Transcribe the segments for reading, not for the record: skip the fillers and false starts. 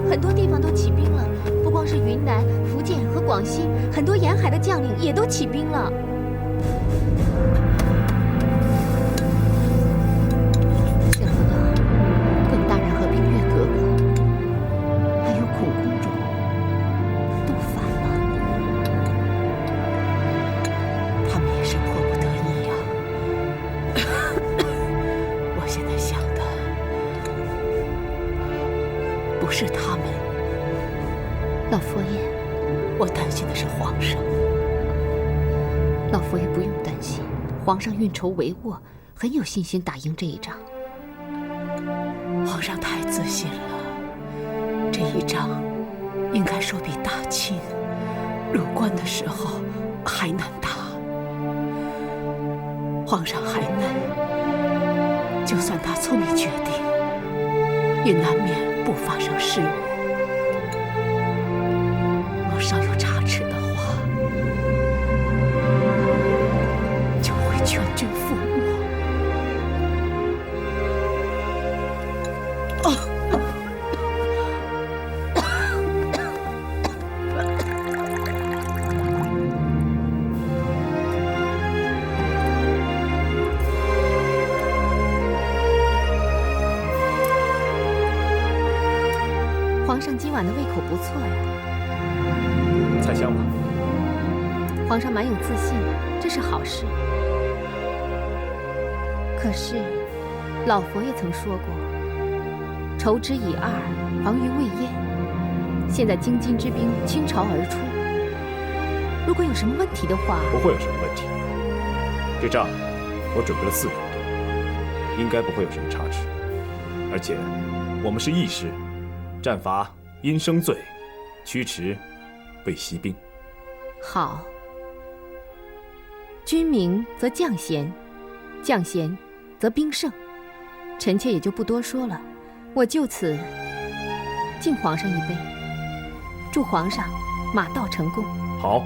很多地方都起兵了，不光是云南、福建和广西，很多沿海的将领也都起兵了。想不到，滚大人和冰月哥哥，还有孔公主，都反了。他们也是迫不得已呀。我现在想的不是他们，老佛爷，我担心的是皇上。老佛爷不用担心，皇上运筹帷幄，很有信心打赢这一仗。皇上太自信了，这一仗应该说比大清入关的时候还难打。皇上还嫩，就算他聪明决定，也难免不发生失误。若稍有差池的话，就会全军覆没。皇上今晚的胃口不错呀。菜香吗？皇上蛮有自信，这是好事。可是，老佛爷曾说过：“筹之以二，防于未焉。”现在京津之兵倾巢而出，如果有什么问题的话，不会有什么问题。这仗我准备了4年多，应该不会有什么差池。而且我们是义士，战伐因生罪，驱驰为息兵。好。君明则将贤，将贤则兵胜。臣妾也就不多说了，我就此敬皇上一杯，祝皇上马到成功。好。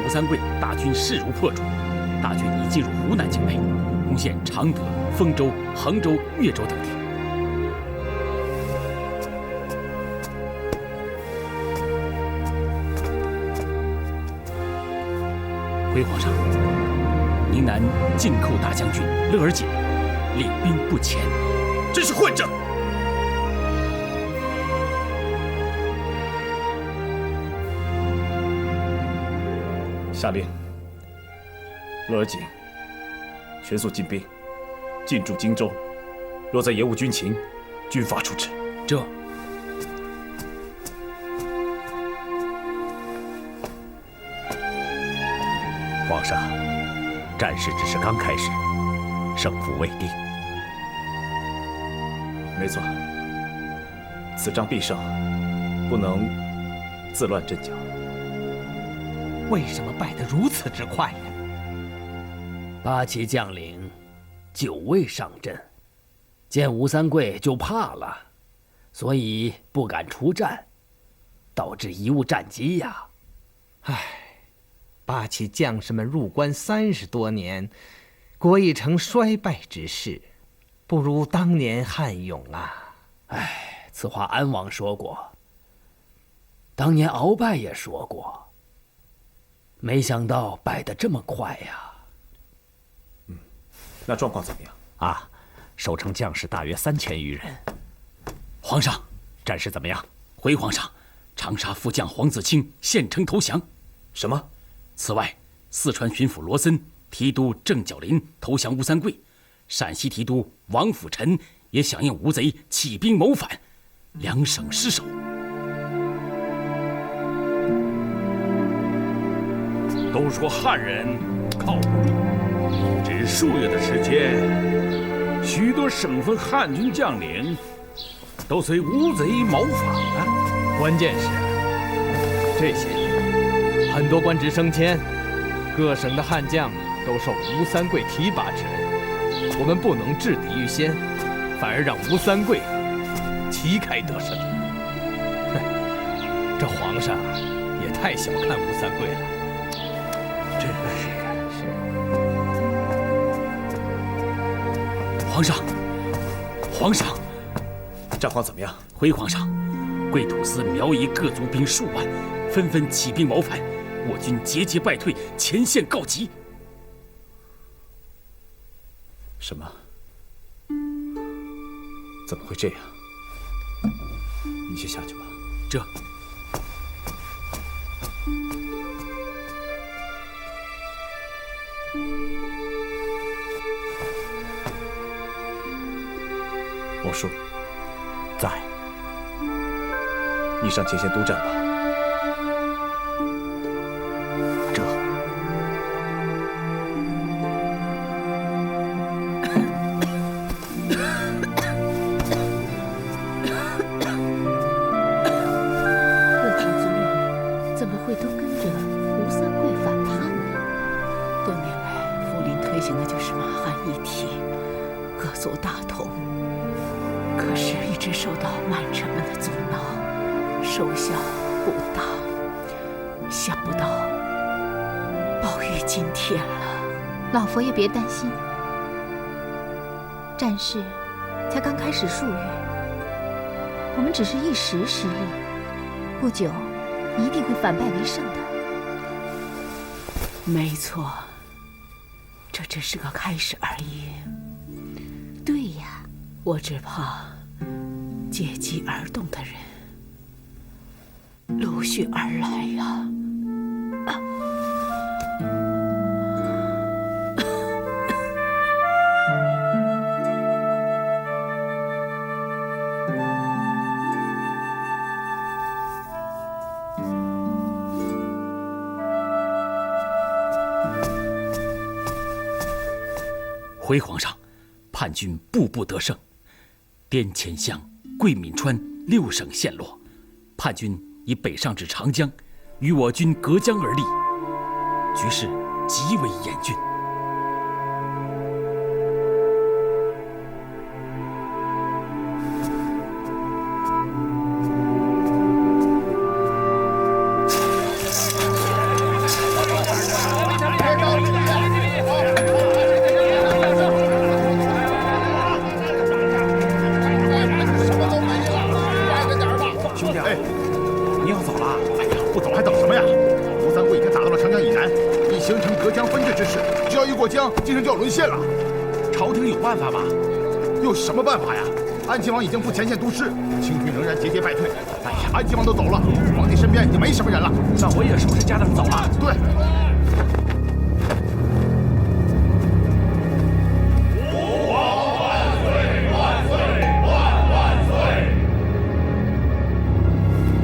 吴三桂大军势如破竹，大军已进入湖南境内，攻陷常德、丰州、衡州、岳州等地。回皇上，宁南进寇大将军勒尔锦领兵不前，真是混账！下令，勒尔锦全速进兵，进驻荆州。若再延误军情，军法处置。这。皇上，战事只是刚开始，胜负未定。没错，此仗必胜，不能自乱阵脚。为什么败得如此之快呀？八旗将领久未上阵，见吴三桂就怕了，所以不敢出战，导致贻误战机呀。唉，八旗将士们入关30多年，国已成衰败之势，不如当年悍勇啊！唉，此话安王说过，当年鳌拜也说过。没想到败得这么快呀！那状况怎么样？啊，守城将士大约3000余人。皇上，战事怎么样？回皇上，长沙副将黄子清献城投降。什么？此外，四川巡抚罗森、提督郑角林投降吴三桂，陕西提督王辅臣也响应吴贼起兵谋反，2省失守。都说汉人靠不住，数月的时间，许多省份汉军将领都随吴贼谋反了。关键是这些年，很多官职升迁，各省的悍将都受吴三桂提拔之恩，我们不能制敌于先，反而让吴三桂旗开得胜。这皇上也太小看吴三桂了。真是。皇上，皇上，战况怎么样？回皇上，贵土司苗夷各族兵数万，纷纷起兵谋反，我军节节败退，前线告急。什么？怎么会这样？你先下去吧。这。莫叔，在。你上前线督战吧。这。各族族民怎么会都跟着吴三桂反叛呢？多年来，福临推行的就是马汉一体，各族大同。可是，一直受到满臣们的阻挠，收效不大。想不到报遇今天了。老佛爷别担心，战事才刚开始数月，我们只是一时失利，不久一定会反败为胜的。没错，这只是个开始而已。对呀，我只怕借机而动的人陆续而来呀。回皇上，叛军步步得胜，滇黔湘桂闽川6省陷落，叛军已北上至长江，与我军隔江而立，局势极为严峻。京城就要沦陷了，朝廷有办法吗？有什么办法呀？安亲王已经赴前线督师，清军仍然节节败退。哎呀，安亲王都走了，皇帝身边已经没什么人了。那我也是不是家长走了？对。吾皇万岁！万岁！万万岁！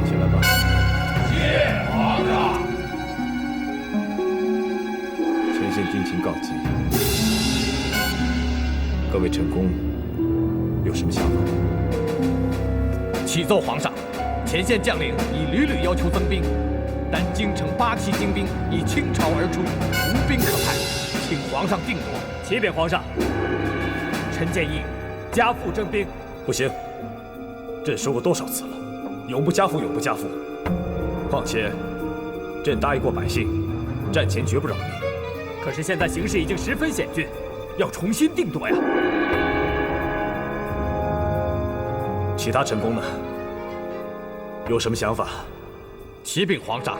起来吧。谢皇上。前线军情告急。各位臣工有什么想法？启奏皇上，前线将领已屡屡要求增兵，但京城8旗精兵已倾巢而出，无兵可派，请皇上定夺。启禀皇上，臣建议加赋征兵。不行，朕说过多少次了，永不加赋，永不加赋。况且，朕答应过百姓，战前绝不扰民。可是现在形势已经十分险峻，要重新定夺呀。其他臣工呢？有什么想法？启禀皇上，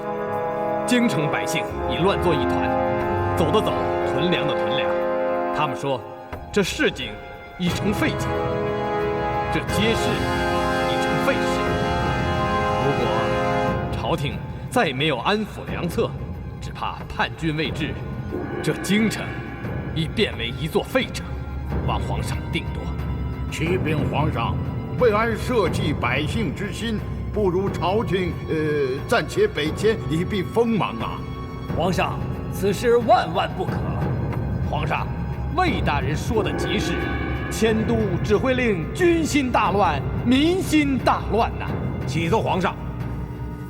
京城百姓已乱作一团，走的走，屯粮的屯粮。他们说，这市井已成废井，这街市已成废市。如果朝廷再没有安抚良策，只怕叛军未至，这京城已变为一座废城，望皇上定夺。启禀皇上，为安社稷百姓之心，不如朝廷暂且北迁，以避锋芒啊！皇上，此事万万不可！皇上，魏大人说的极是，迁都只会令军心大乱，民心大乱呐！启奏皇上，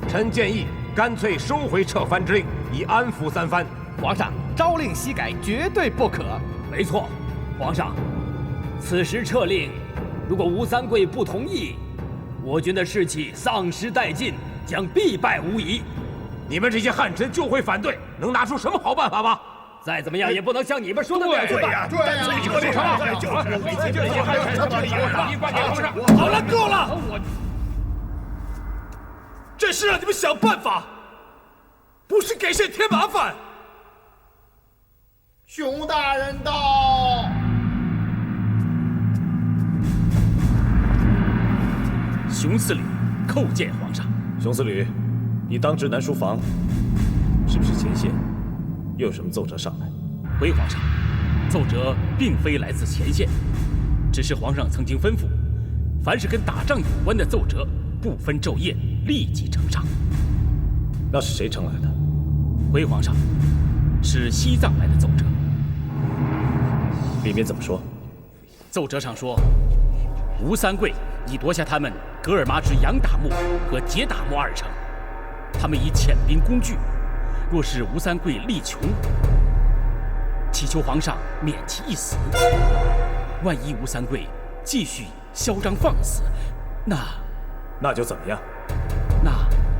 臣建议干脆收回撤藩之令，以安抚三藩。皇上，朝令夕改，绝对不可。没错，皇上，此时撤令，如果吴三桂不同意，我军的士气丧失殆尽，将必败无疑。你们这些汉臣就会反对，能拿出什么好办法吗？再怎么样也不能像你们说的那样去办。对呀，撤令上，好了，够了！这是让你们想办法，不是给谁添麻烦。熊大人到。熊司礼叩见皇上。熊司礼，你当值南书房，是不是前线又有什么奏折上来？回皇上，奏折并非来自前线，只是皇上曾经吩咐，凡是跟打仗有关的奏折，不分昼夜，立即呈上。那是谁呈来的？回皇上，是西藏来的奏折。里面怎么说？奏折上说，吴三桂已夺下他们噶尔玛之杨打木和杰打木2城，他们已遣兵攻据。若是吴三桂力穷，祈求皇上免其一死。万一吴三桂继续嚣张放肆，那就怎么样？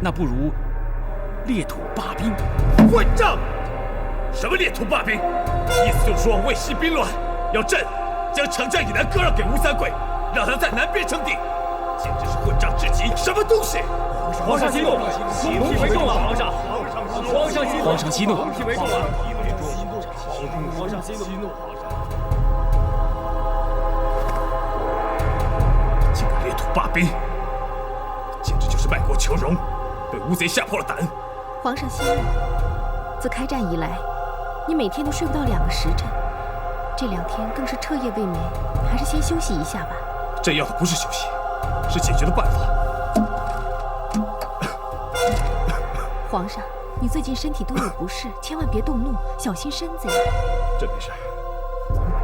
那不如裂土罢兵。混账！什么裂土罢兵？意思就是说为息兵乱，要朕将长江以南割让给吴三桂，让他在南边称帝，简直是混账至极！什么东西？皇上息怒，龙体为重了，皇上。皇上息怒，皇上息怒，龙体为重了。皇上息怒，竟敢裂土罢兵，简直就是卖国求荣，被乌贼吓破了胆。皇上息怒，自开战以来，你每天都睡不到2个时辰，这2天更是彻夜未眠，还是先休息一下吧。朕要的不是休息，是解决的办法。皇上，你最近身体都有不适，千万别动怒，小心身子呀。朕没事。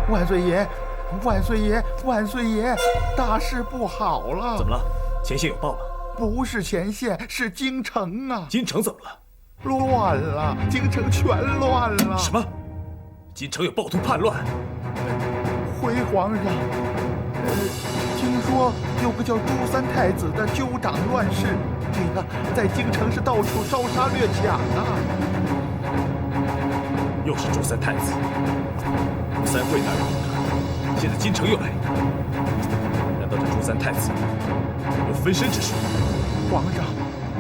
万岁爷，万岁爷，万岁爷，大事不好了！怎么了？前线有报吗？不是前线，是京城啊！京城怎么了？乱了，京城全乱了！什么？京城有暴徒叛乱？回皇上，听说有个叫朱三太子的纠掌乱世，在京城是到处烧杀掠抢啊！又是朱三太子，吴三桂那儿有一个，现在京城又来一个，难道这朱三太子有分身之术？皇上，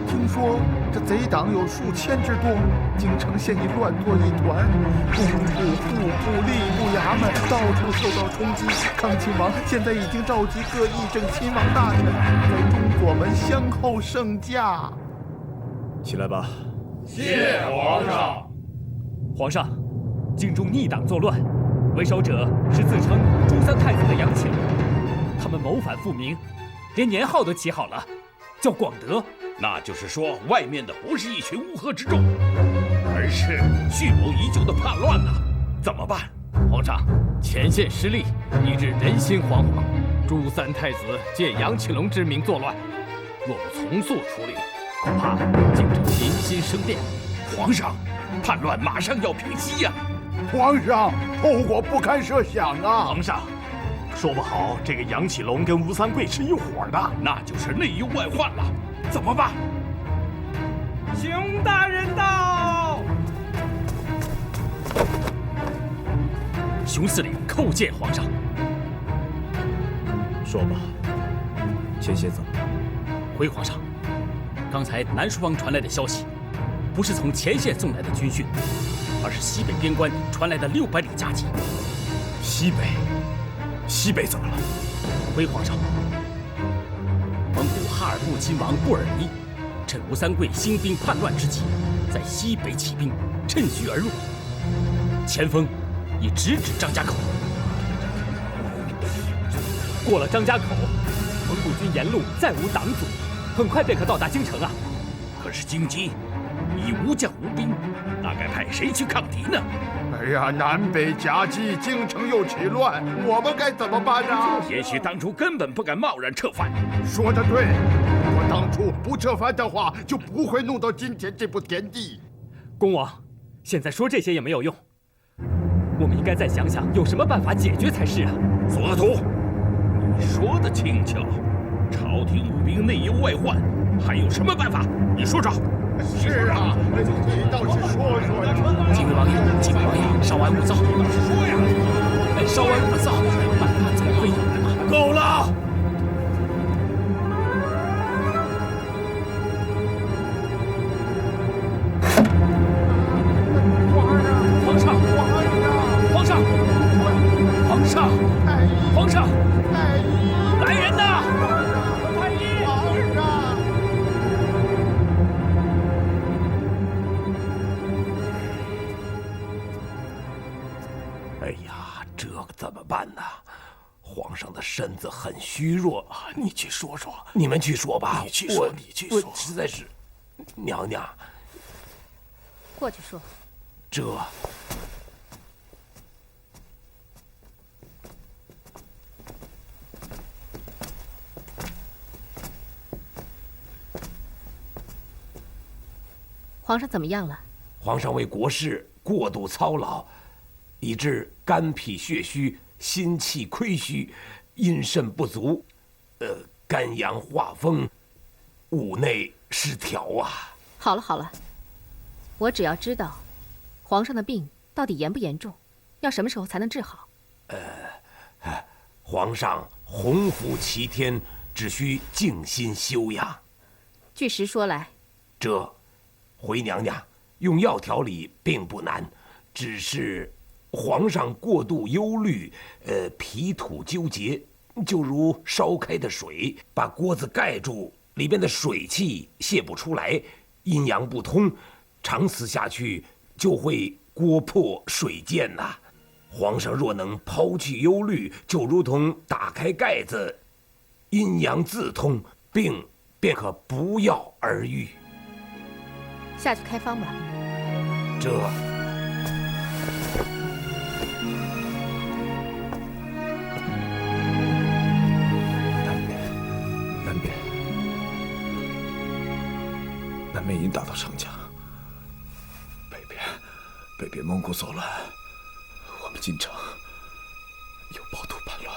听说这贼党有数千之多，京城现已乱作一团，工部、户部、吏部衙门到处受到冲击。康亲王现在已经召集各议政亲王大臣，在中左门相候圣驾。起来吧。谢皇上。皇上，京中逆党作乱，为首者是自称朱三太子的杨启龙，他们谋反复明，连年号都起好了，叫广德。那就是说，外面的不是一群乌合之众，而是蓄谋已久的叛乱呐！怎么办？皇上，前线失利，以致人心惶惶。朱三太子借杨启龙之名作乱，若不从速处理，恐怕京城民心生变。皇上，叛乱马上要平息呀！皇上，后果不堪设想啊！皇上，说不好这个杨启龙跟吴三桂是一伙的，那就是内忧外患了。怎么办？熊大人到！熊司令叩见皇上。说吧，前线怎么了？回皇上，刚才南书房传来的消息，不是从前线送来的军讯，而是西北边关传来的600里加急。西北怎么了？回皇上，蒙古哈尔部亲王布尔尼趁吴三桂兴兵叛乱之际，在西北起兵，趁虚而入，前锋已直指张家口。过了张家口，蒙古军沿路再无党阻，很快便可到达京城啊。可是京畿已无将无兵，那该派谁去抗敌呢？哎呀，南北夹击，京城又起乱，我们该怎么办呢？也许当初根本不敢贸然撤藩。说得对，如果当初不撤藩的话，就不会弄到今天这步田地。公王，现在说这些也没有用，我们应该再想想有什么办法解决才是啊。索额图，你说的轻巧，朝廷务兵内忧外患，还有什么办法？你说说。是啊，你倒是说说呀！几位王爷，几位王爷，稍安勿躁。说呀！稍安勿躁，办法总会有的嘛。够了！皇上，皇上，皇上，皇上，来人呐！太医，皇上。哎呀，这可怎么办呢？皇上的身子很虚弱啊！你去说说，你们去说吧。你去说，你去说。我实在是，娘娘。过去说。这。皇上怎么样了？皇上为国事过度操劳，以致肝脾血虚、心气亏虚、阴肾不足，肝阳化风，五内失调啊！好了好了，我只要知道，皇上的病到底严不严重，要什么时候才能治好？皇上鸿福齐天，只需静心休养。据实说来，这回娘娘用药调理并不难，只是皇上过度忧虑，脾土纠结，就如烧开的水，把锅子盖住，里边的水气泄不出来，阴阳不通，长此下去就会锅破水溅呐。皇上若能抛去忧虑，就如同打开盖子，阴阳自通，病便可不药而愈。下去开方吧。这。南边已经打到长江，北边蒙古作乱，我们京城有暴徒叛乱，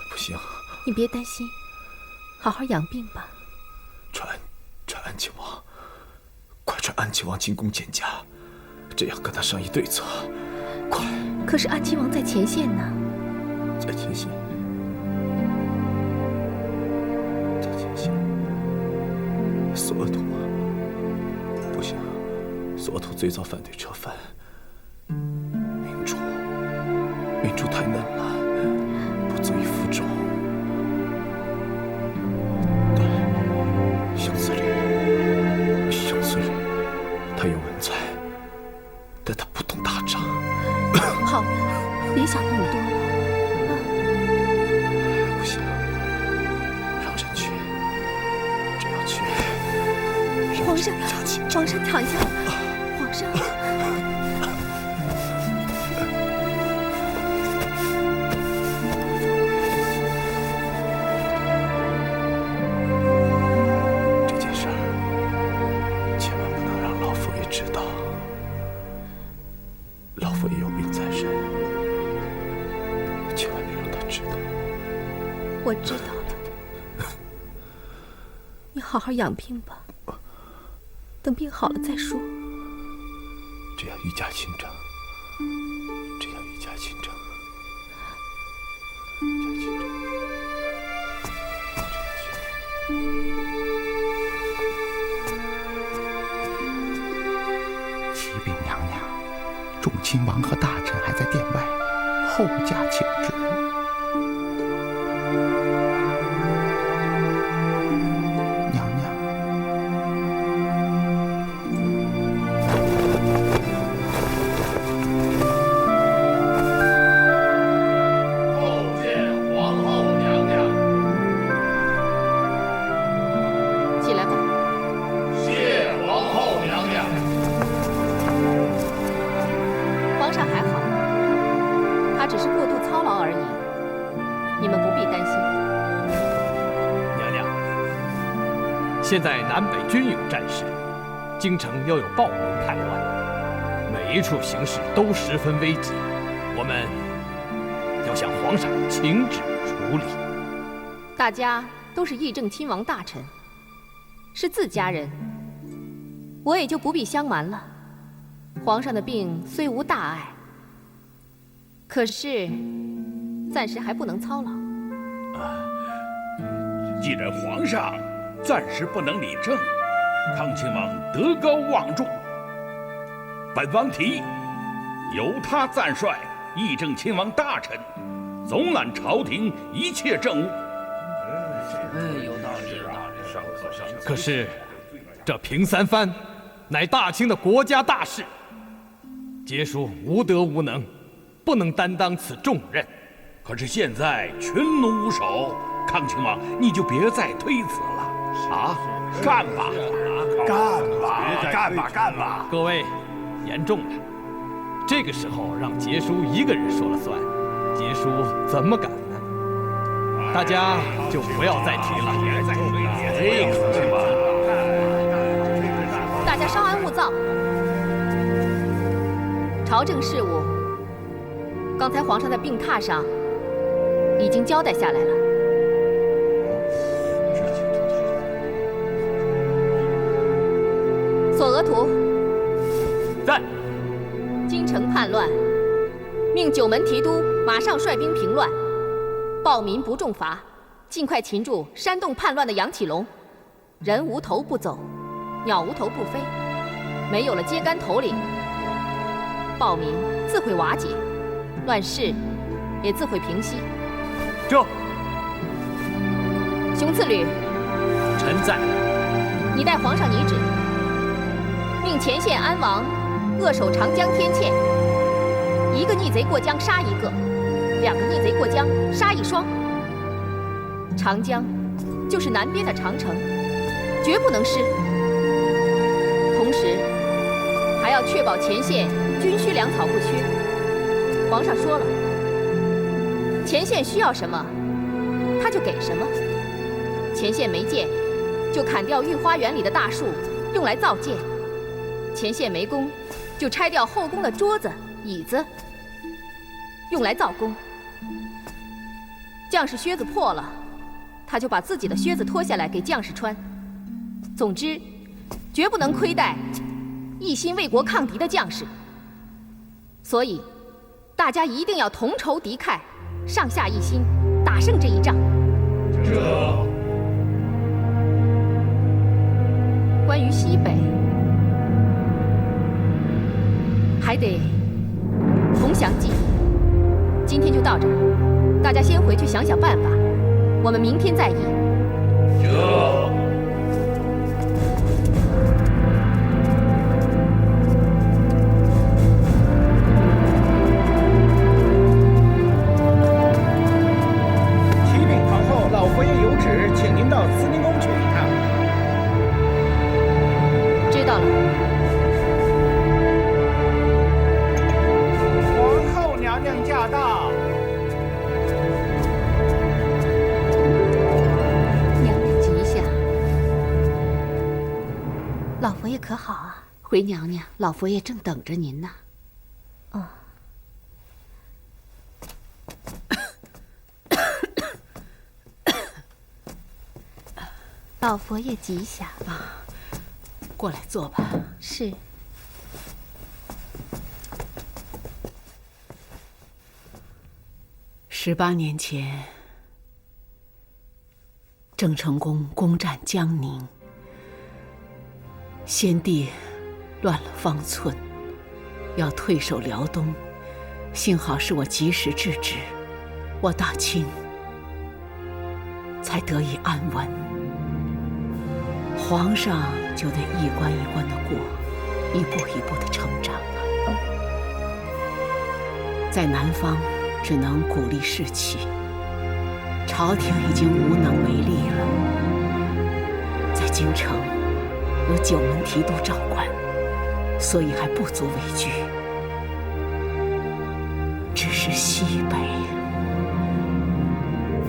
不行。你别担心，好好养病吧。传安亲王，快传安亲王进宫见驾，这样跟他商议对策，快！可是安亲王在前线呢。在前线，索额图吗？不行，索额图最早反对撤藩。明珠太嫩了，不足以服众。对，熊司令，他有文采，但他不懂打仗。好了，别想那么多了。不行，让朕去，朕要去。皇上躺下，皇上。这件事儿千万不能让老佛爷知道。老佛爷有病在身，千万别让他知道。我知道了，你好好养病吧。等病好了再说。这样御驾亲征，启禀娘娘，众亲王和大臣还在殿外，后驾请旨。现在南北均有战事，京城又有暴民叛乱，每一处形势都十分危急，我们要向皇上请旨处理。大家都是议政亲王大臣，是自家人，我也就不必相瞒了。皇上的病虽无大碍，可是暂时还不能操劳。既然皇上暂时不能理政，康亲王德高望重，本王提议由他暂率议政亲王大臣，总揽朝廷一切政务。有道理，有道理。可是，这平三藩乃大清的国家大事，杰叔无德无能，不能担当此重任。可是现在群龙无首，康亲王你就别再推辞了啊！干吧，干吧！各位，言重了。这个时候让杰叔一个人说了算，杰叔怎么敢呢？大家就不要再提了。大家稍安勿躁。朝政事务，刚才皇上在病榻上已经交代下来了。索额图，在。京城叛乱，命九门提督马上率兵平乱，暴民不重罚，尽快擒住煽动叛乱的杨启龙。人无头不走，鸟无头不飞，没有了揭竿头领，暴民自会瓦解，乱世也自会平息。这，熊次吕，臣在。你代皇上拟旨，命前线安王扼守长江天堑，一个逆贼过江杀一个，两个逆贼过江杀一双。长江就是南边的长城，绝不能失。同时，还要确保前线军需粮草不缺。皇上说了，前线需要什么，他就给什么。前线没建，就砍掉御花园里的大树，用来造舰；前线没弓，就拆掉后宫的桌子、椅子，用来造弓。将士靴子破了，他就把自己的靴子脱下来给将士穿。总之，绝不能亏待一心为国抗敌的将士。所以，大家一定要同仇敌忾，上下一心，打胜这一仗。关于西北，还得重详计议。今天就到这儿，大家先回去想想办法，我们明天再议。启禀皇后，老佛爷有旨，请您到慈宁宫去一趟。知道了。皇后娘娘驾到。娘娘吉祥。老佛爷可好啊？回娘娘，老佛爷正等着您呢。哦。老佛爷吉祥啊！过来坐吧。是。18年前，郑成功攻占江宁，先帝乱了方寸，要退守辽东，幸好是我及时制止，我大清才得以安稳。皇上就得一关一关的过，一步一步的成长了。在南方只能鼓励士气，朝廷已经无能为力了。在京城有9门提督照管，所以还不足为惧。只是西北，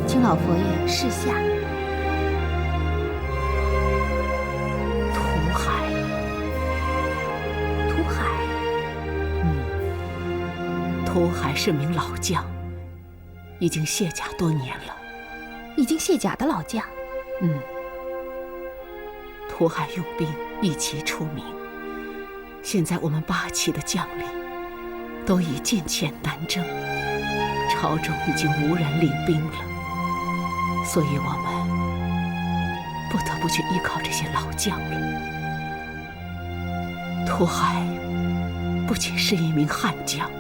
请老佛爷示下。涂海是名老将，已经卸甲多年了。已经卸甲的老将？涂海用兵一骑出名，现在我们8旗的将领都已进遣南征，朝中已经无人领兵了，所以我们不得不去依靠这些老将了。涂海不仅是一名悍将，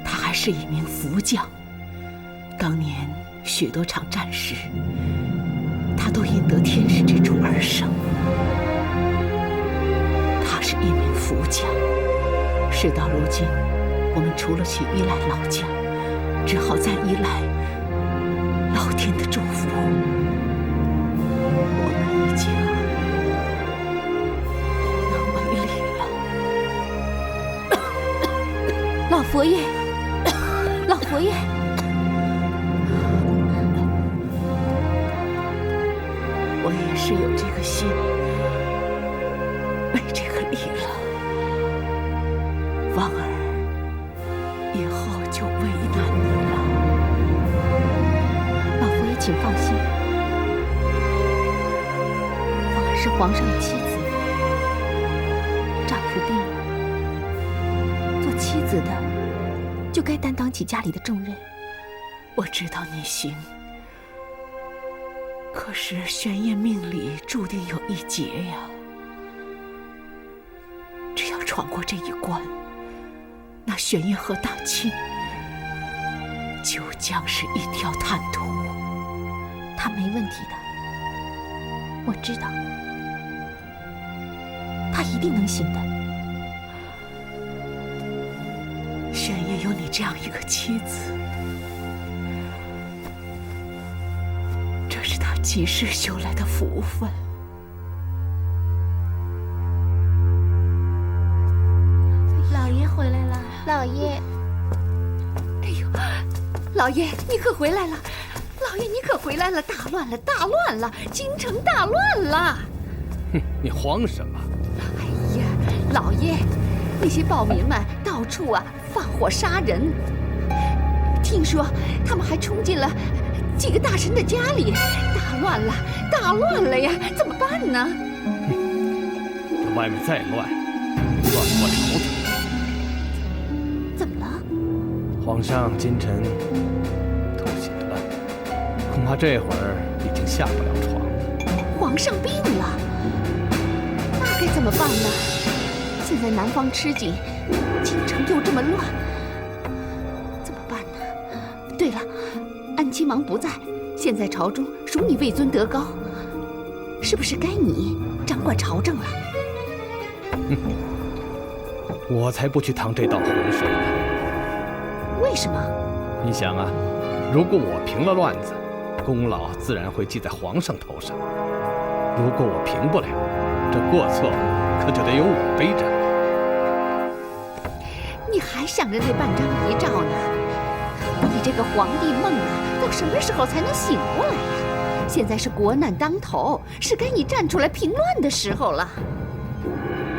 他还是一名福将。当年许多场战事，他都因得天使之助而胜。他是一名福将，事到如今，我们除了去依赖老将，只好再依赖老天的祝福。我们已经无能为力了。老佛爷，老佛爷，我也是有这个心，没这个力了。王儿，以后就为难你了。老佛爷请放心，凤儿是皇上的妻子，丈夫病了，做妻子的就该担当起家里的重任。我知道你行，可是玄烨命里注定有一劫呀。只要闯过这一关，那玄烨和大清就将是一条坦途。他没问题的，我知道，他一定能行的。玄烨有你这样一个妻子，这是他几世修来的福分。老爷回来了，老爷。哎呦，老爷你可回来了！老爷你可回来了！大乱了，大乱了！京城大乱了！哼，你慌什么？哎呀，老爷，那些暴民们到处放火杀人，听说他们还冲进了几个大臣的家里，大乱了，大乱了呀！怎么办呢？这外面再乱，乱过朝廷。怎么了？皇上今晨吐血了，恐怕这会儿已经下不了床了。皇上病了，那该怎么办呢？现在南方吃紧，京城又这么乱，怎么办呢？对了，安亲王不在，现在朝中属你位尊德高，是不是该你掌管朝政了？我才不去趟这道浑水呢。为什么？你想啊，如果我平了乱子，功劳自然会记在皇上头上；如果我平不了，这过错可就得由我背着。你还想着那半张遗诏呢？你这个皇帝梦到什么时候才能醒过来呀？现在是国难当头，是该你站出来平乱的时候了。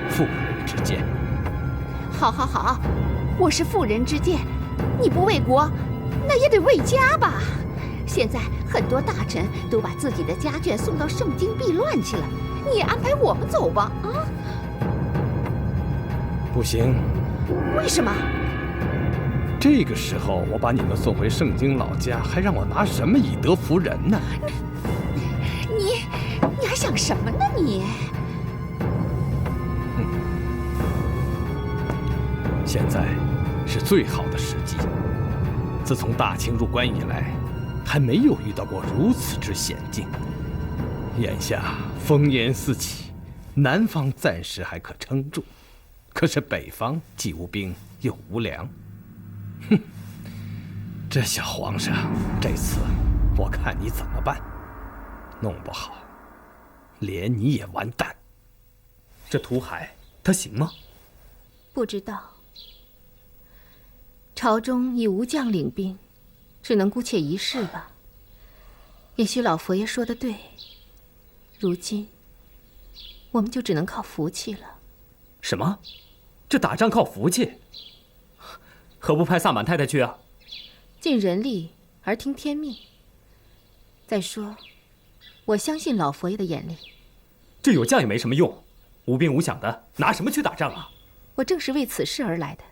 妇人之见。好，好，好，我是妇人之见。你不为国，那也得为家吧？现在很多大臣都把自己的家眷送到盛京避乱去了，你也安排我们走吧？啊？不行。为什么？这个时候我把你们送回盛京老家，还让我拿什么以德服人呢？你还想什么呢你？现在是最好的时机。自从大清入关以来，还没有遇到过如此之险境。眼下烽烟四起，南方暂时还可撑住，可是北方既无兵又无粮。哼，这小皇上，这次我看你怎么办？弄不好，连你也完蛋。这涂海他行吗？不知道。朝中已无将领兵，只能姑且一试吧。也许老佛爷说的对，如今我们就只能靠福气了。什么？这打仗靠福气？可不派萨满太太去啊？尽人力而听天命。再说，我相信老佛爷的眼力。这有将也没什么用，无兵无饷的，拿什么去打仗啊？我正是为此事而来的。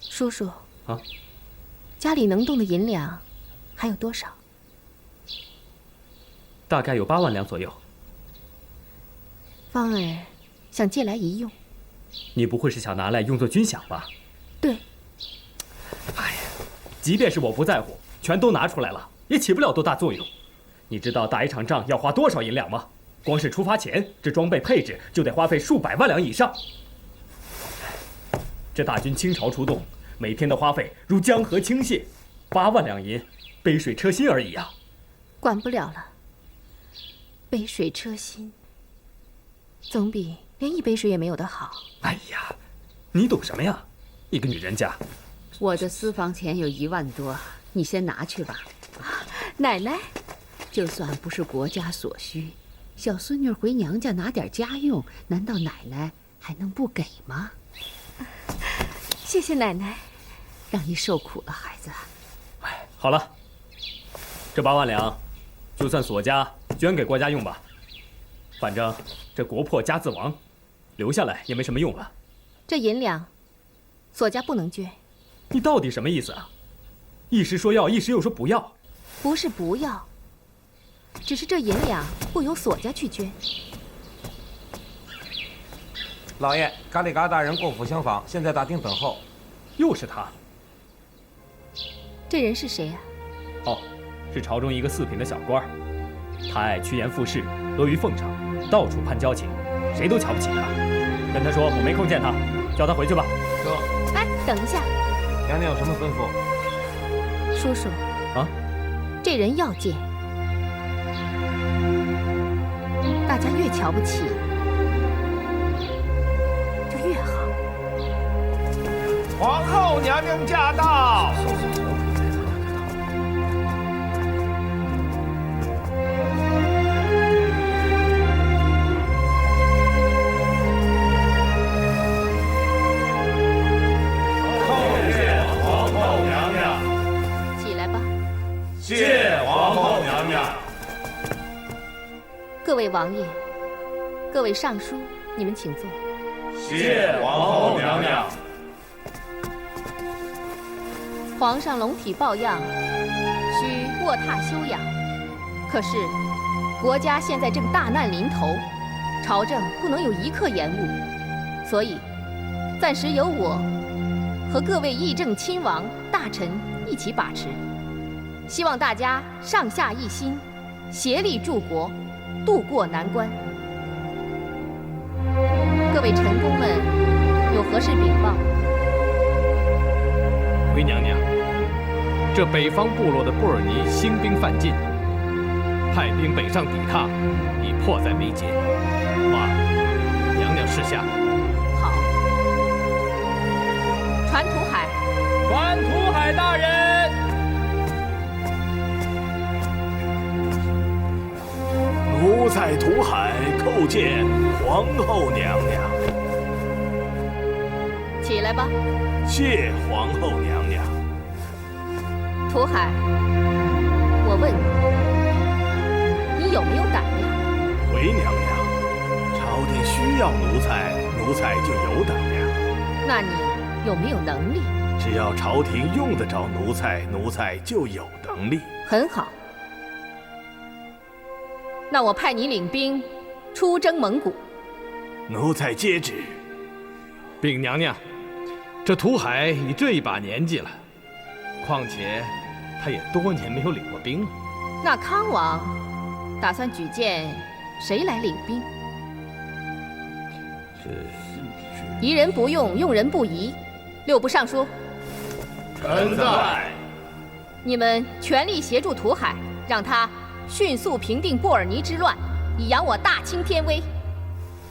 叔叔，啊，家里能动的银两还有多少？大概有8万两左右。芳儿想借来一用。你不会是想拿来用作军饷吧？对。哎呀，即便是我不在乎，全都拿出来了，也起不了多大作用。你知道打一场仗要花多少银两吗？光是出发前，这装备配置就得花费数百万两以上。这大军倾巢出动，每天的花费如江河倾泻，8万两银，杯水车薪而已啊！管不了了，杯水车薪，总比连一杯水也没有的好。哎呀，你懂什么呀？一个女人家。我的私房钱有1万多，你先拿去吧。奶奶，就算不是国家所需，小孙女回娘家拿点家用，难道奶奶还能不给吗？谢谢奶奶，让你受苦了，孩子。哎，好了，这8万两，就算索家捐给国家用吧。反正这国破家自亡，留下来也没什么用了。这银两，索家不能捐。你到底什么意思啊？一时说要，一时又说不要。不是不要，只是这银两不由索家去捐。老爷，咖喱嘎大人过府相访，现在大厅等候。又是他。这人是谁呀？哦，是朝中一个4品的小官儿。他爱趋炎附势，阿谀奉承，到处攀交情，谁都瞧不起他。跟他说我没空见他，叫他回去吧。哥，哎，等一下。娘娘有什么吩咐？叔叔。啊？这人要见，大家越瞧不起就越好。皇后娘娘驾到！谢皇后娘娘。各位王爷，各位尚书，你们请坐。谢皇后娘娘。皇上龙体抱恙，需卧榻休养。可是国家现在正大难临头，朝政不能有一刻延误，所以暂时由我和各位议政亲王大臣一起把持。希望大家上下一心，协力助国，渡过难关。各位臣工们，有何事禀报？回娘娘，这北方部落的布尔尼兴兵犯晋，派兵北上抵抗，已迫在眉睫。妈，娘娘示下。好。传土海。传土海大人。奴在土海叩见皇后娘娘。起来吧。谢皇后娘娘。土海，我问你，你有没有胆量？回娘娘，朝廷需要奴才，奴才就有胆量。那你有没有能力？只要朝廷用得着奴才，奴才就有能力。很好。那我派你领兵出征蒙古。奴才接旨。禀娘娘，这土海已这一把年纪了，况且他也多年没有领过兵了。那康王打算举荐谁来领兵？疑人不用，用人不疑。6部尚书，臣在。你们全力协助土海，让他迅速平定布尔尼之乱，以扬我大清天威。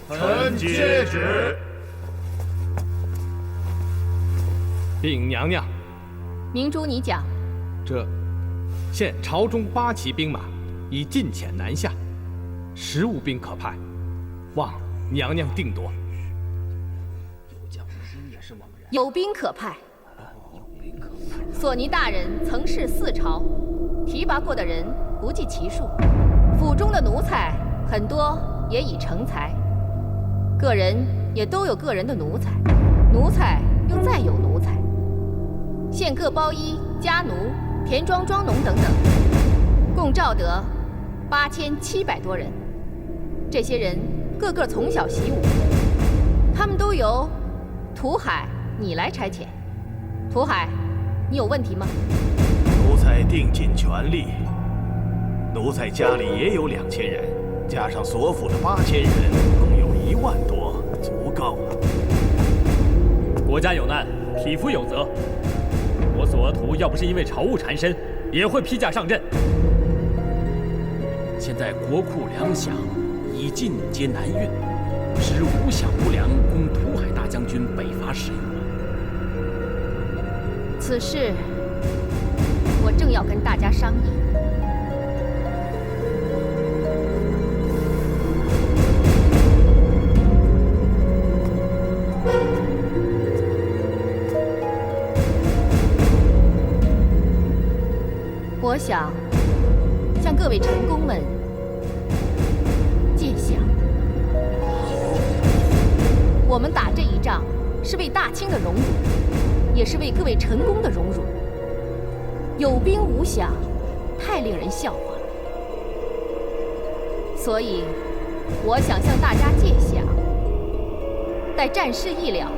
臣接旨。禀娘娘，明珠，你讲。现朝中8骑兵马已进遣南下，实无兵可派，望娘娘定夺。有兵可派。索尼大人曾是4朝，提拔过的人不计其数，府中的奴才很多也已成才，个人也都有个人的奴才，奴才又再有奴才，现各包衣、家奴、田庄庄农等等，共召得8700多人。这些人个个从小习武，他们都由土海你来差遣。土海，你有问题吗？奴才定尽全力。奴才家里也有2000人，加上所府的8000人，共有1万多，足够了。国家有难，匹夫有责。我索额图要不是因为朝务缠身，也会披甲上阵。现在国库粮饷已尽皆南运，实无饷无粮供土海大将军北伐使用。此事我正要跟大家商议。我想向各位臣工们借饷。我们打这一仗是为大清的荣辱，也是为各位臣工的荣辱。有兵无饷，太令人笑话了。所以，我想向大家借饷。待战事一了，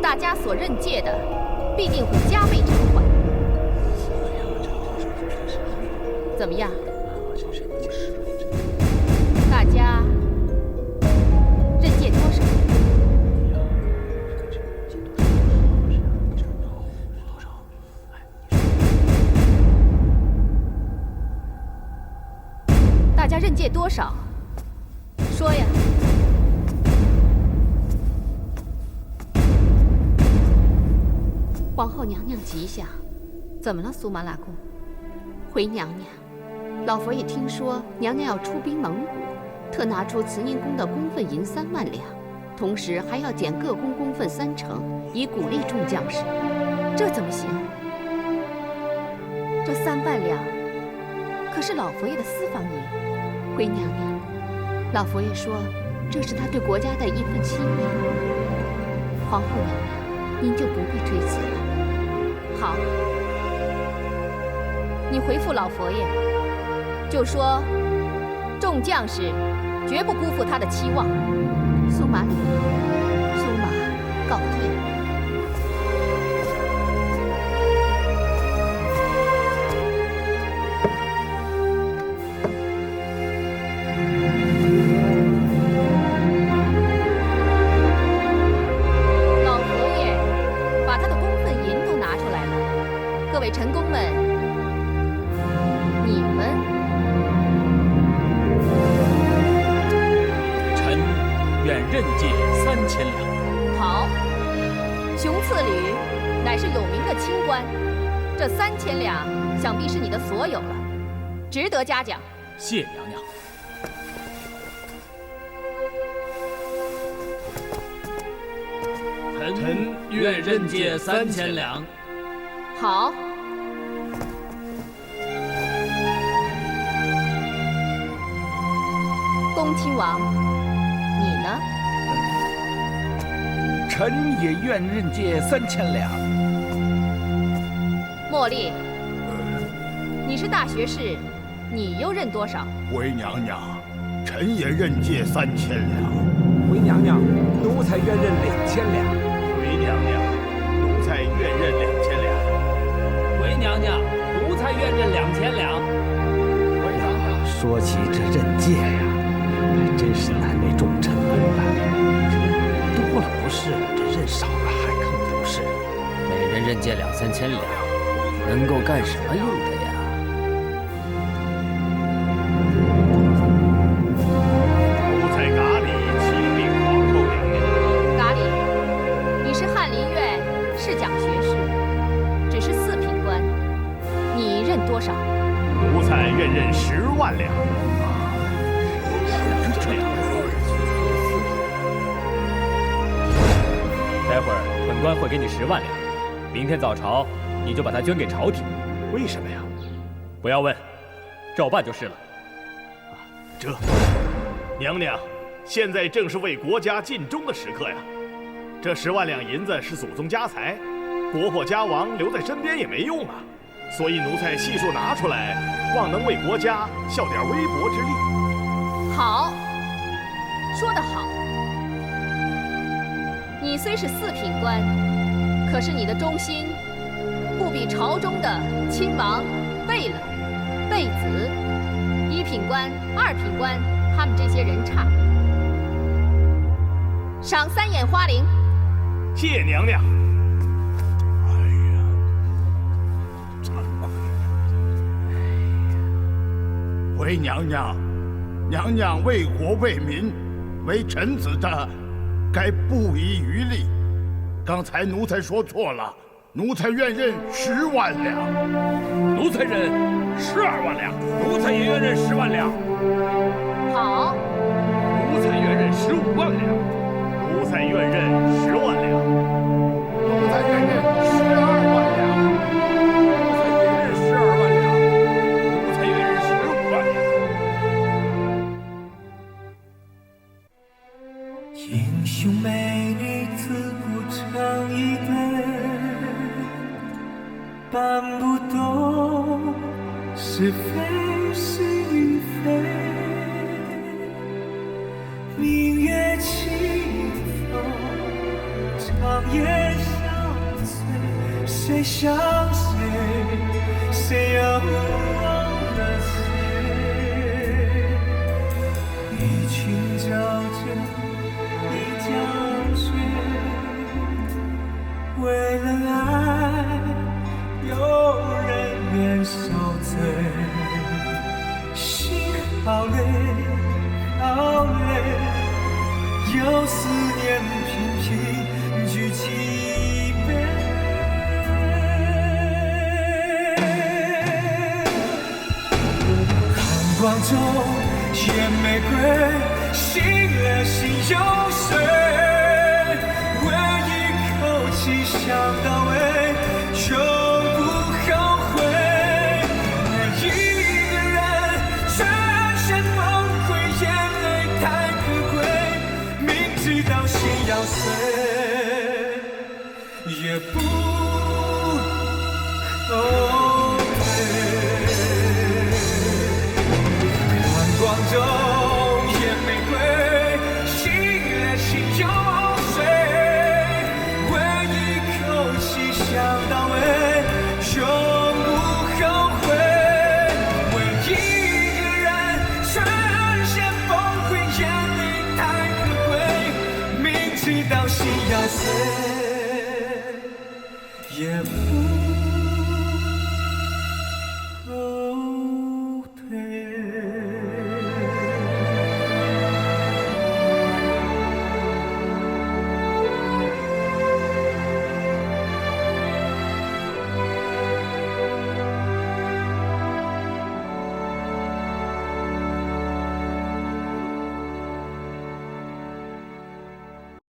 大家所认借的，必定会加倍偿还。怎么样？大家认借多少？大家认借多少？说呀！皇后娘娘吉祥。怎么了，苏麻拉姑？回娘娘，老佛爷听说娘娘要出兵蒙古，特拿出慈宁宫的公分银3万两，同时还要减各宫公分30%，以鼓励众将士。这怎么行？这3万两可是老佛爷的私房银。回娘娘，老佛爷说这是他对国家的一份心意。皇后娘娘，您就不必推辞了。好，你回复老佛爷，就说众将士绝不辜负他的期望。苏麻里，苏麻告退。老佛爷把他的公分银都拿出来了，各位臣工们，你们。愿任借3000两。好，熊次履乃是有名的清官，这3000两想必是你的所有了，值得嘉奖。谢娘娘。臣愿任借3000两。好。恭亲王。你呢？臣也愿任借3000两。茉莉，你是大学士，你又任多少？回娘娘，臣也任借3000两。回娘娘，奴才愿任2000两。回娘娘，奴才愿任2000两。回娘娘，奴才愿任2000两。回娘娘，说起这任借呀，还真是难为众臣们了。多了不是，这任少了还更不是。每人任借2、3千两，能够干什么用的呀？奴才嘎里启禀皇后娘娘。嘎里，你是翰林院侍讲学士，只是4品官，你任多少？奴才愿认10万两。待会儿本官会给你10万两，明天早朝你就把它捐给朝廷。为什么呀？不要问，照办就是了。娘娘，现在正是为国家尽忠的时刻呀。这10万两银子是祖宗家财，国破家亡留在身边也没用啊。所以奴才悉数拿出来，望能为国家效点微薄之力。好，说得好。你虽是4品官，可是你的忠心不比朝中的亲王、贝勒、贝子、1品官、2品官他们这些人差。赏3眼花翎。谢娘娘。回娘娘，娘娘为国为民，为臣子的，该不遗余力。刚才奴才说错了，奴才愿认10万两。奴才认12万两，奴才也愿认10万两。好，奴才愿认15万两，奴才愿认10万两，奴才愿认12万两，奴才愿认12万两，奴才愿认15万两。英雄美女自古长一对，办不懂是非是与非。明月清风，长夜相随，谁想谁，谁又忘了谁？一群沼泽，一江水，为了爱，有人愿受罪，心好累，好累，有思念频频举起杯。寒光中见玫瑰，醒了心有水，为一口气想到尾，永不后悔。每一个人全身崩溃，眼泪太可贵，明知道心要碎，也不后悔。寒光中见玫瑰，醒了心有水，为一口气想到尾，永不后悔。为一个人全身崩溃，眼泪太可贵，明知道心要碎，也不